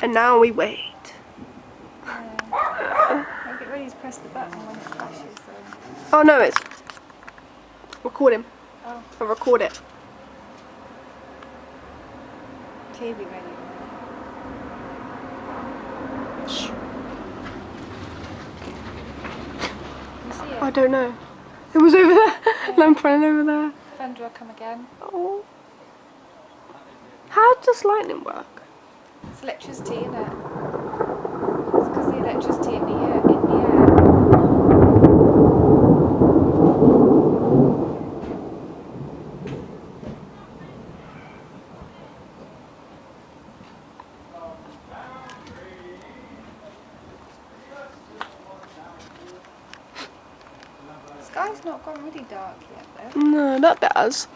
And now we wait. I get ready to press the button when it flashes. So. Oh no, it's recording. Oh. I'll record it. TV ready. Shh. You see it? I don't know. It was over there. Lamp running over there. Thunder will come again. Oh. How does lightning work? It's electricity, isn't it? It's because the electricity in the air. The sky's not gone really dark yet though. No, that does.